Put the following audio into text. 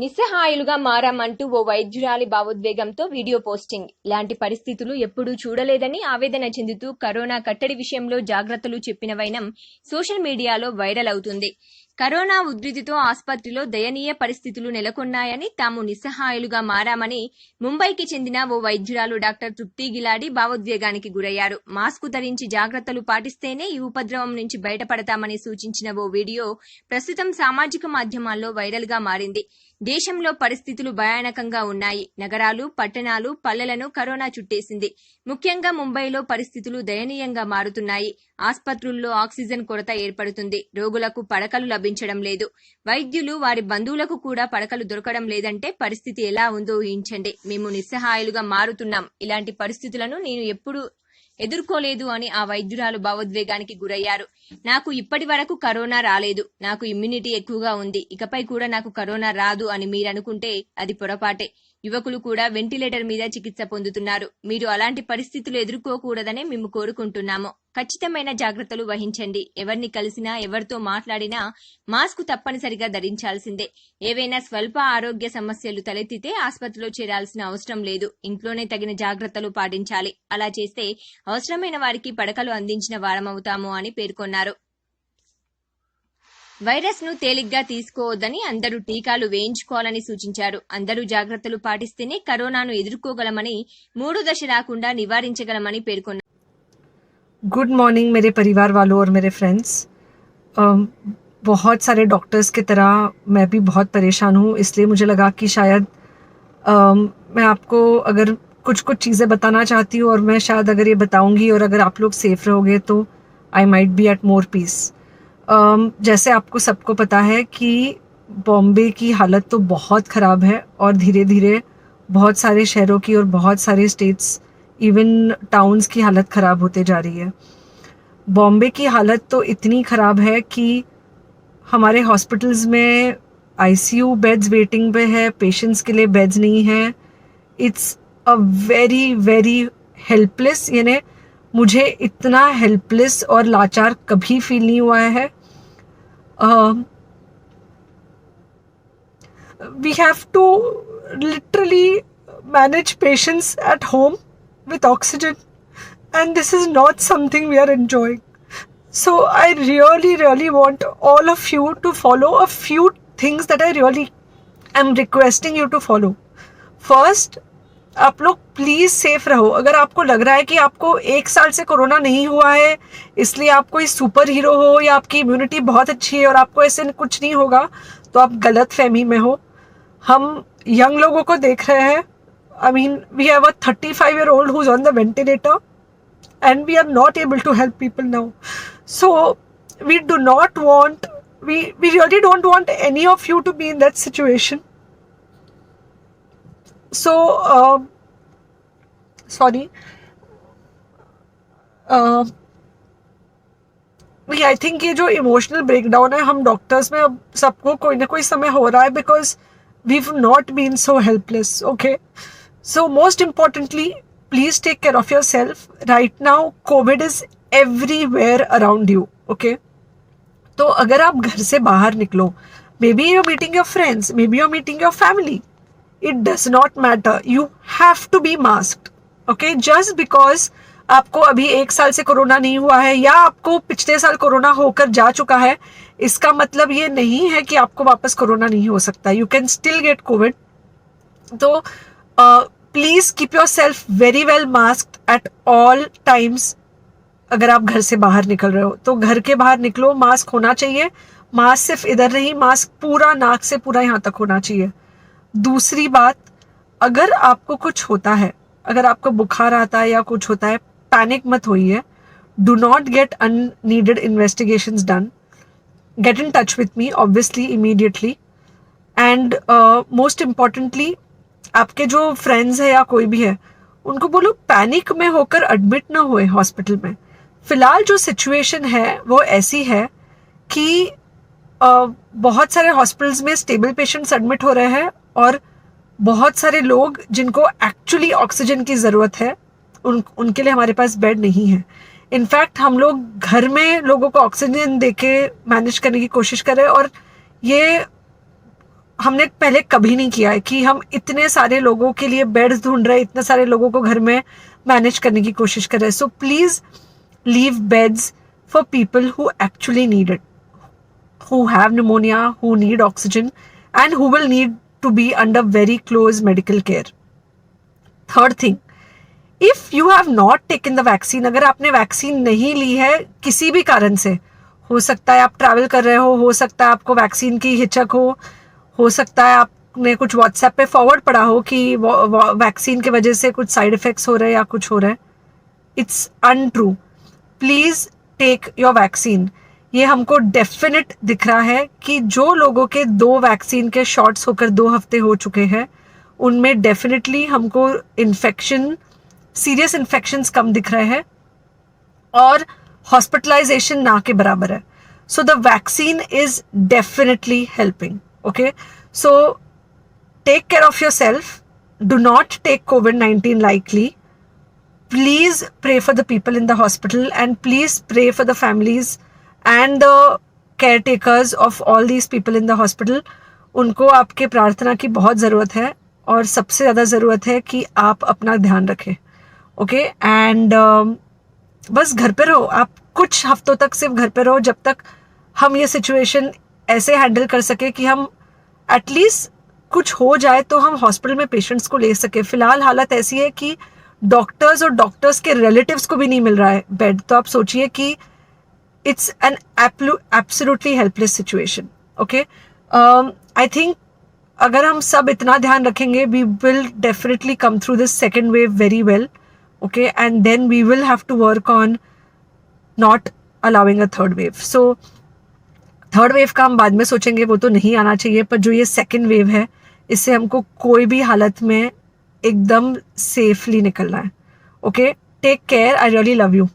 నిస్సహాయులుగా మారామంటూ ఓ వైద్యురాలి భావోద్వేగంతో video posting. ఇలాంటి పరిస్థితులు ఎప్పుడూ చూడలేదని ఆవేదన చెందుతూ కరోనా కట్టడి విషయంలో జాగ్రత్తలు చెప్పిన వైనం సోషల్ మీడియాలో వైరల్ అవుతుంది. కరోనా ఉధృతితో ఆస్పత్రిలో దయనీయ పరిస్థితులు నెలకొన్నాయని, తాము నిస్సహాయులుగా మారామని ముంబైకి చెందిన ఓ వైద్యురాలు డాక్టర్ తృప్తి గిలాడి భావోద్వేగానికి గురయ్యారు. మాస్కు ధరించి జాగ్రత్తలు పాటిస్తేనే ఈ ఉపద్రవం నుంచి బయటపడతామని సూచించిన ఓ వీడియో ప్రస్తుతం సామాజిక మాధ్యమాల్లో వైరల్ గా మారింది. దేశంలో పరిస్థితులు భయానకంగా ఉన్నాయి. నగరాలు, పట్టణాలు, పల్లెలను కరోనా చుట్టేసింది. ముఖ్యంగా ముంబైలో పరిస్థితులు దయనీయంగా మారుతున్నాయి. ఆస్పత్రుల్లో ఆక్సిజన్ కొరత ఏర్పడుతుంది. రోగులకు పడకలు లభించడం లేదు. వైద్యులు, వారి బంధువులకు కూడా పడకలు దొరకడం లేదంటే పరిస్థితి ఎలా ఉందో ఊహించండి. మేము నిస్సహాయులుగా మారుతున్నాం. ఇలాంటి పరిస్థితులను నేను ఎప్పుడు ఎదుర్కోలేదు అని ఆ వైద్యురాలు భావోద్వేగానికి గురయ్యారు. నాకు ఇప్పటి వరకు కరోనా రాలేదు. నాకు ఇమ్యూనిటీ ఎక్కువగా ఉంది. ఇకపై కూడా నాకు కరోనా రాదు అని మీరనుకుంటే అది పొరపాటే. యువకులు కూడా వెంటిలేటర్ మీద చికిత్స పొందుతున్నారు. మీరు అలాంటి పరిస్థితులు ఎదుర్కోకూడదనే మేము కోరుకుంటున్నాము. ఖచ్చితమైన జాగ్రత్తలు వహించండి. ఎవరిని కలిసినా, ఎవరితో మాట్లాడినా మాస్క్ తప్పనిసరిగా ధరించాల్సిందే. ఏవైనా స్వల్ప ఆరోగ్య సమస్యలు తలెత్తితే ఆసుపత్రిలో చేరాల్సిన అవసరం లేదు. ఇంట్లోనే తగిన జాగ్రత్తలు పాటించాలి. అలా చేస్తే అవసరమైన వారికి పడకలు అందించిన వారమవుతాము అని పేర్కొన్నారు. వైరస్ ను తేలిగ్గా తీసుకోవద్దని, అందరూ టీకాలు వేయించుకోవాలని సూచించారు. అందరూ జాగ్రత్తలు పాటిస్తేనే కరోనాను ఎదుర్కోగలమని, మూడో దశ రాకుండా నివారించగలమని పేర్కొన్నారు. गुड मॉर्निंग मेरे परिवार वालों और मेरे फ्रेंड्स। बहुत सारे डॉक्टर्स की तरह मैं भी बहुत परेशान हूँ, इसलिए मुझे लगा कि शायद मैं आपको अगर कुछ चीज़ें बताना चाहती हूँ और मैं शायद अगर ये बताऊँगी और अगर आप लोग सेफ रहोगे तो I might be at more peace. जैसे आपको सबको पता है कि बॉम्बे की हालत तो बहुत ख़राब है और धीरे धीरे बहुत सारे शहरों की और बहुत सारे स्टेट्स, इवन टाउन्स की हालत ख़राब होते जा रही है। बॉम्बे की हालत तो इतनी ख़राब है कि हमारे हॉस्पिटल्स में आईसीयू बेड्स वेटिंग पे है, पेशेंट्स के लिए बेड्स नहीं है। It's a very very helpless, यानी मुझे इतना हेल्पलेस और लाचार कभी फील नहीं हुआ है। We have to literally manage patients at home with oxygen, and this is not something we are enjoying. So I really want all of you to follow a few things that I really am requesting you to follow. First, आप लोग please safe रहो। अगर आपको लग रहा है कि आपको 1 साल से कोरोना नहीं हुआ है इसलिए आप कोई सुपर हीरो हो या आपकी इम्यूनिटी बहुत अच्छी है और आपको ऐसे कुछ नहीं होगा, तो आप गलत फहमी में हो। हम यंग लोगों को देख रहे हैं। I mean, we have a 35-year-old who's on the ventilator and we are not able to help people now. So we really don't want any of you to be in that situation. So sorry. I think ये जो emotional breakdown है हम doctors में अब सबको कोई ना कोई समय हो रहा है, because we've not been so helpless. Okay, so most importantly, please take care of yourself. Right now COVID is everywhere around you. Okay, तो अगर आप घर से बाहर निकलो, maybe you're meeting your friends, maybe you're meeting your family, it does not matter, you have to be masked. Okay, just because आपको अभी 1 साल से कोरोना नहीं हुआ है या आपको पिछले साल कोरोना होकर जा चुका है, इसका मतलब ये नहीं है कि आपको वापस कोरोना नहीं हो सकता. You can still get Covid. तो please keep yourself very well masked at all times. अगर आप घर से बाहर निकल रहे हो तो घर के बाहर निकलो, मास्क होना चाहिए. मास्क सिर्फ इधर नहीं, मास्क पूरा नाक से पूरा यहाँ तक होना चाहिए. दूसरी बात, अगर आपको कुछ होता है, अगर आपको बुखार आता है या कुछ होता है, पैनिक मत होइए. Do not get unneeded investigations done. Get in touch with me obviously immediately. And most importantly, आपके जो फ्रेंड्स है या कोई भी है उनको बोलो पैनिक में होकर एडमिट ना हुए हॉस्पिटल में. फिलहाल जो सिचुएशन है वो ऐसी है कि बहुत सारे हॉस्पिटल्स में स्टेबल पेशेंट्स एडमिट हो रहे हैं और बहुत सारे लोग जिनको एक्चुअली ऑक्सीजन की ज़रूरत है उनके लिए हमारे पास बेड नहीं है. इनफैक्ट हम लोग घर में लोगों को ऑक्सीजन देके मैनेज करने की कोशिश कर रहे हैं और ये हमने पहले कभी नहीं किया है कि हम इतने सारे लोगों के लिए बेड्स ढूंढ रहे हैं, इतने सारे लोगों को घर में मैनेज करने की कोशिश कर रहे हैं. So please leave beds for people who actually need it, who have pneumonia, who need oxygen, and who will need to be under very close medical care. Third thing, if you have not taken the vaccine, अगर आपने vaccine नहीं ली है किसी भी कारण से, हो सकता है आप ट्रैवल कर रहे हो सकता है आपको वैक्सीन की हिचक हो सकता है आपने कुछ व्हाट्सएप पे फॉरवर्ड पढ़ा हो कि वैक्सीन की वजह से कुछ साइड इफेक्ट्स हो रहे हैं या कुछ हो रहा है. It's untrue. Please take your vaccine. ये हमको डेफिनेट दिख रहा है कि जो लोगों के 2 वैक्सीन के शॉट्स होकर 2 हफ्ते हो चुके हैं उनमें डेफिनेटली हमको इन्फेक्शन, सीरियस इन्फेक्शंस कम दिख रहे हैं और हॉस्पिटलाइजेशन ना के बराबर है. So the vaccine is definitely helping. Okay, so take care of yourself. Do not take COVID-19 lightly. Please pray for the people in the hospital and please pray for the families and the caretakers of all these people in the hospital. उनको आपके प्रार्थना की बहुत ज़रूरत है और सबसे ज़्यादा ज़रूरत है कि आप अपना ध्यान रखें. ओके, एंड बस घर पे रहो. आप कुछ हफ्तों तक सिर्फ घर पे रहो जब तक हम ये सिचुएशन ऐसे हैंडल कर सके कि हम एटलीस्ट कुछ हो जाए तो हम हॉस्पिटल में पेशेंट्स को ले सके. फिलहाल हालत ऐसी है कि डॉक्टर्स और डॉक्टर्स के रिलेटिव्स को भी नहीं मिल रहा है बेड. तो आप सोचिए कि it's an absolutely helpless situation. Okay, I think अगर हम सब इतना ध्यान रखेंगे we will definitely come through this second wave very well. Okay, and then we will have to work on not allowing a third wave. So third wave का हम बाद में सोचेंगे, वो तो नहीं आना चाहिए, पर जो ये सेकेंड वेव है इससे हमको कोई भी हालत में एकदम सेफली निकलना है. Okay, take care. I really love you.